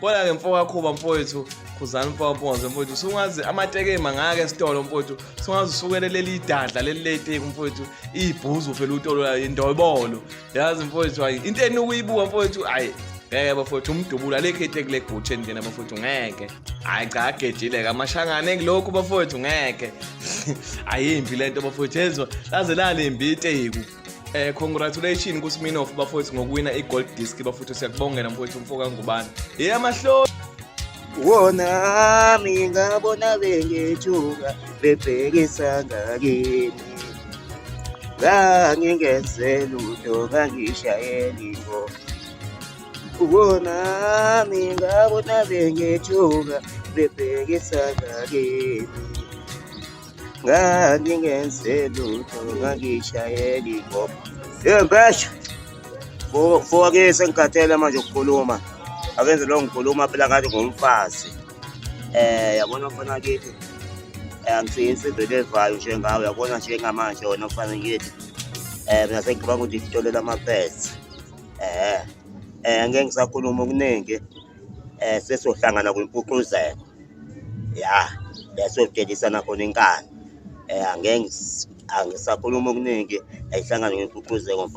Kodwa-ke mfowakho mfowethu, khuzani mfowethu mfowethu, sungazi amateke mangaka esitolo mfowethu, sungazi usukele leli dadla leli leteke mfowethu, ibhuzu vele utolo la indobolo. Yazi mfowethu hayi into enokuyibuka mfowethu hayi ngeke bafowethu umdubula lekhethe kule gutsheni ngena bafowethu ngeke. Hayi cha agejile kamashangane kulokhu bafowethu ngeke. Ayimbi lento bafowethu yezwa laze lalembi iteku. Congratulations kuSminoff bafowethu ngokuwina igold disc bafowethu, siyakubongela mfowethu umfoka ngubani. Amahlo wona ngabona bengethuka bebhekisa ngakini, ngangingenze lutho ngangishayeli ngo. Wona ngabona bengethuka bebhekisa ngakini, ngangingenze lutho ngangishayeli ngo. Yembesha fowake sengikhathele manje ukukhuluma, akenze lo ngikhuluma phela ngathi ngumfazi. Yabona mfana kithi, angisiyinsizo levayo njengawe, yabona njengamanje wona mfana kithi. Mina sengicabanga ukuthi ngitholela ama-pads. Angeke ngisakhuluma okuningi, sesohlangana kwimpucuzelo. Ya, lesodelisana khona inkani. Angeke angisakhuluma okuningi, ayihlangane kwimpucuzelo mfana.